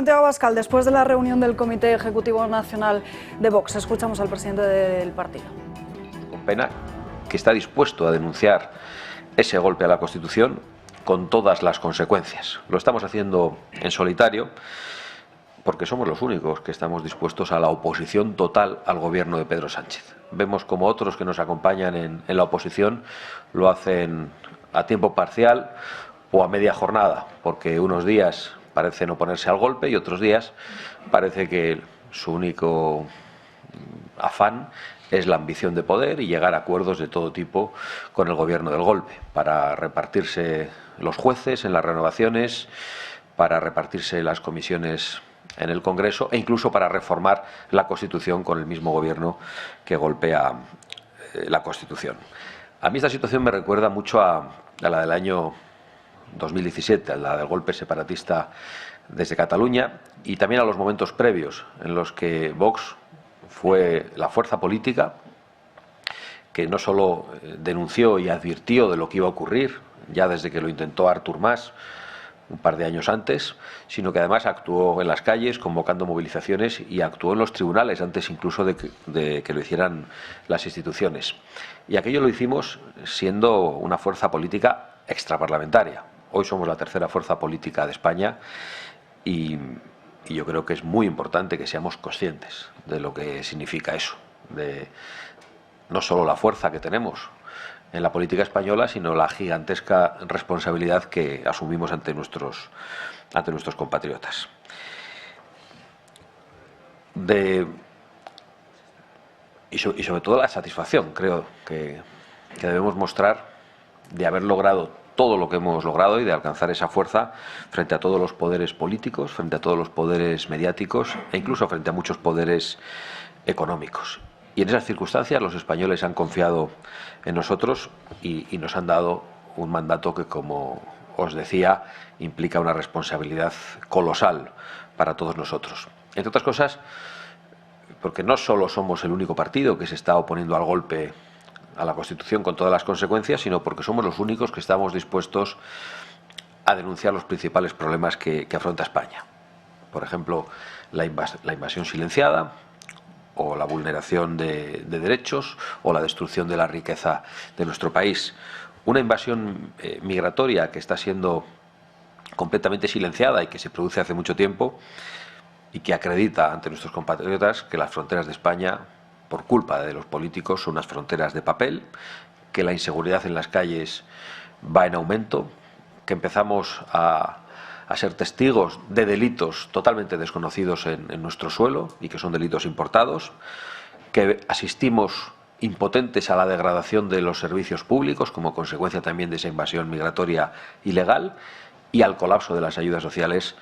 Santiago Abascal, después de la reunión del Comité Ejecutivo Nacional de Vox, escuchamos al presidente del partido. Con pena que está dispuesto a denunciar ese golpe a la Constitución con todas las consecuencias. Lo estamos haciendo en solitario porque somos los únicos que estamos dispuestos a la oposición total al gobierno de Pedro Sánchez. Vemos como otros que nos acompañan en la oposición lo hacen a tiempo parcial o a media jornada, porque unos días parecen oponerse al golpe y otros días parece que su único afán es la ambición de poder y llegar a acuerdos de todo tipo con el gobierno del golpe, para repartirse los jueces en las renovaciones, para repartirse las comisiones en el Congreso e incluso para reformar la Constitución con el mismo gobierno que golpea la Constitución. A mí esta situación me recuerda mucho a la del año 2017, la del golpe separatista desde Cataluña, y también a los momentos previos en los que Vox fue la fuerza política que no solo denunció y advirtió de lo que iba a ocurrir, ya desde que lo intentó Artur Mas un par de años antes, sino que además actuó en las calles convocando movilizaciones y actuó en los tribunales antes incluso de que lo hicieran las instituciones. Y aquello lo hicimos siendo una fuerza política extraparlamentaria. Hoy somos la tercera fuerza política de España y yo creo que es muy importante que seamos conscientes de lo que significa eso, de no solo la fuerza que tenemos en la política española, sino la gigantesca responsabilidad que asumimos ante nuestros compatriotas. Y sobre todo la satisfacción, creo que debemos mostrar de haber logrado todo lo que hemos logrado y de alcanzar esa fuerza frente a todos los poderes políticos, frente a todos los poderes mediáticos e incluso frente a muchos poderes económicos. Y en esas circunstancias los españoles han confiado en nosotros y nos han dado un mandato que, como os decía, implica una responsabilidad colosal para todos nosotros. Entre otras cosas, porque no solo somos el único partido que se está oponiendo al golpe a la Constitución con todas las consecuencias, sino porque somos los únicos que estamos dispuestos a denunciar los principales problemas que afronta España. Por ejemplo, la invasión silenciada, o la vulneración de derechos, o la destrucción de la riqueza de nuestro país. Una invasión migratoria que está siendo completamente silenciada y que se produce hace mucho tiempo y que acredita ante nuestros compatriotas que las fronteras de España, por culpa de los políticos, son unas fronteras de papel, que la inseguridad en las calles va en aumento, que empezamos a ser testigos de delitos totalmente desconocidos en nuestro suelo y que son delitos importados, que asistimos impotentes a la degradación de los servicios públicos como consecuencia también de esa invasión migratoria ilegal y al colapso de las ayudas sociales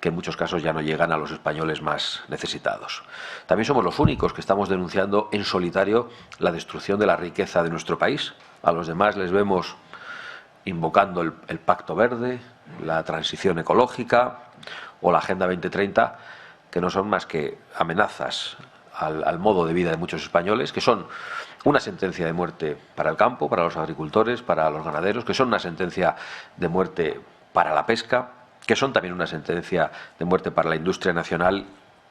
que en muchos casos ya no llegan a los españoles más necesitados. También somos los únicos que estamos denunciando en solitario la destrucción de la riqueza de nuestro país. A los demás les vemos invocando el Pacto Verde, la transición ecológica o la Agenda 2030, que no son más que amenazas al modo de vida de muchos españoles, que son una sentencia de muerte para el campo, para los agricultores, para los ganaderos, que son una sentencia de muerte para la pesca, que son también una sentencia de muerte para la industria nacional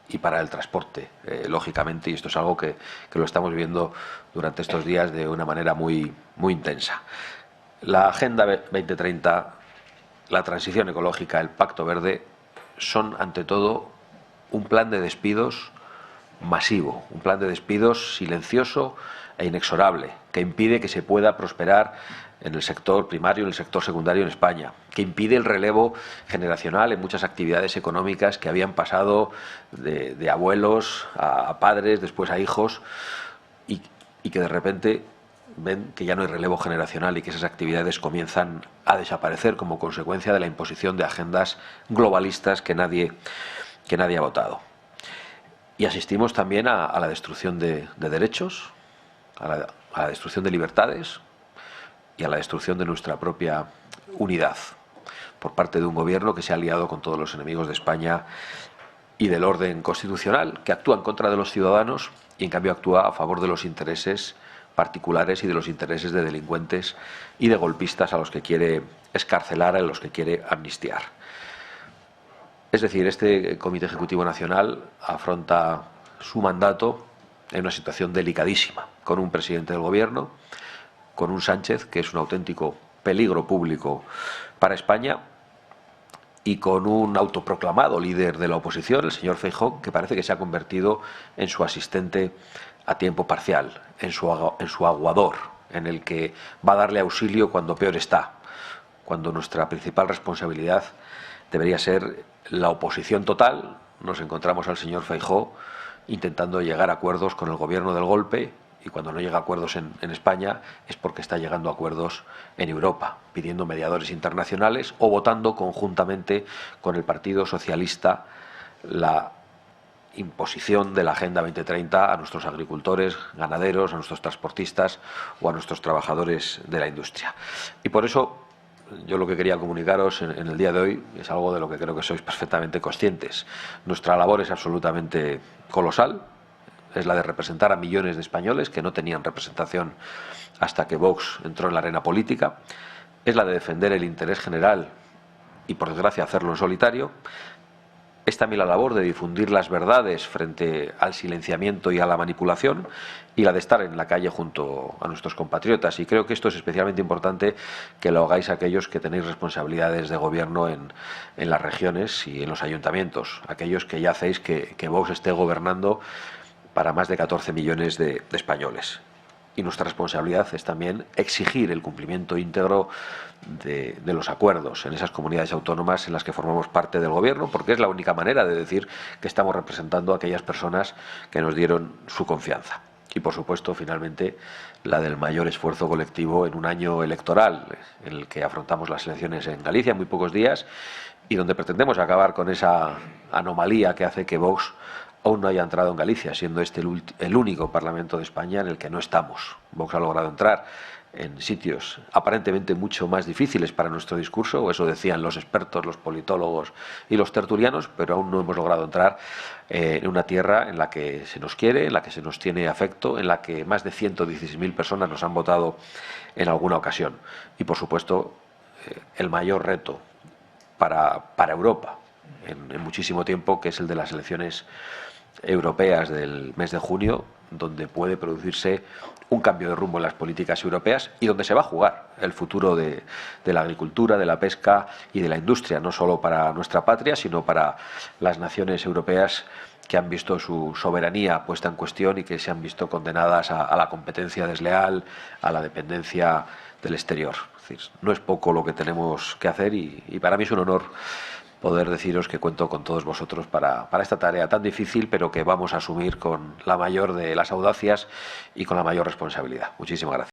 y para el transporte, lógicamente, y esto es algo que lo estamos viviendo durante estos días de una manera muy intensa. La Agenda 2030, la transición ecológica, el Pacto Verde, son ante todo un plan de despidos masivo, un plan de despidos silencioso e inexorable, que impide que se pueda prosperar en el sector primario, en el sector secundario en España, que impide el relevo generacional en muchas actividades económicas que habían pasado de abuelos a padres, después a hijos, y que de repente ven que ya no hay relevo generacional y que esas actividades comienzan a desaparecer como consecuencia de la imposición de agendas globalistas que nadie ha votado. Y asistimos también a la destrucción de derechos, a la destrucción de libertades y a la destrucción de nuestra propia unidad por parte de un gobierno que se ha aliado con todos los enemigos de España y del orden constitucional, que actúa en contra de los ciudadanos y en cambio actúa a favor de los intereses particulares y de los intereses de delincuentes y de golpistas a los que quiere excarcelar, a los que quiere amnistiar. Es decir, este Comité Ejecutivo Nacional afronta su mandato en una situación delicadísima, con un presidente del Gobierno, con un Sánchez que es un auténtico peligro público para España, y con un autoproclamado líder de la oposición, el señor Feijóo, que parece que se ha convertido en su asistente a tiempo parcial, en su aguador, en el que va a darle auxilio cuando peor está, cuando nuestra principal responsabilidad debería ser la oposición total. Nos encontramos al señor Feijóo intentando llegar a acuerdos con el gobierno del golpe, y cuando no llega a acuerdos en España es porque está llegando a acuerdos en Europa, pidiendo mediadores internacionales o votando conjuntamente con el Partido Socialista la imposición de la Agenda 2030 a nuestros agricultores, ganaderos, a nuestros transportistas o a nuestros trabajadores de la industria. Y por eso yo lo que quería comunicaros en el día de hoy es algo de lo que creo que sois perfectamente conscientes. Nuestra labor es absolutamente colosal. Es la de representar a millones de españoles que no tenían representación hasta que Vox entró en la arena política. Es la de defender el interés general y, por desgracia, hacerlo en solitario. Es también la labor de difundir las verdades frente al silenciamiento y a la manipulación, y la de estar en la calle junto a nuestros compatriotas. Y creo que esto es especialmente importante que lo hagáis aquellos que tenéis responsabilidades de gobierno en las regiones y en los ayuntamientos, aquellos que ya hacéis que Vox esté gobernando para más de 14 millones de españoles. Y nuestra responsabilidad es también exigir el cumplimiento íntegro de los acuerdos en esas comunidades autónomas en las que formamos parte del Gobierno, porque es la única manera de decir que estamos representando a aquellas personas que nos dieron su confianza. Y, por supuesto, finalmente, la del mayor esfuerzo colectivo en un año electoral, en el que afrontamos las elecciones en Galicia en muy pocos días, y donde pretendemos acabar con esa anomalía que hace que Vox aún no haya entrado en Galicia, siendo este el único Parlamento de España en el que no estamos. Vox ha logrado entrar en sitios aparentemente mucho más difíciles para nuestro discurso, o eso decían los expertos, los politólogos y los tertulianos, pero aún no hemos logrado entrar en una tierra en la que se nos quiere, en la que se nos tiene afecto, en la que más de 116.000 personas nos han votado en alguna ocasión. Y, por supuesto, el mayor reto para Europa en muchísimo tiempo, que es el de las elecciones europeas del mes de junio, donde puede producirse un cambio de rumbo en las políticas europeas y donde se va a jugar el futuro de la agricultura, de la pesca y de la industria, no solo para nuestra patria, sino para las naciones europeas que han visto su soberanía puesta en cuestión y que se han visto condenadas a la competencia desleal, a la dependencia del exterior. Es decir, no es poco lo que tenemos que hacer, y para mí es un honor poder deciros que cuento con todos vosotros para esta tarea tan difícil, pero que vamos a asumir con la mayor de las audacias y con la mayor responsabilidad. Muchísimas gracias.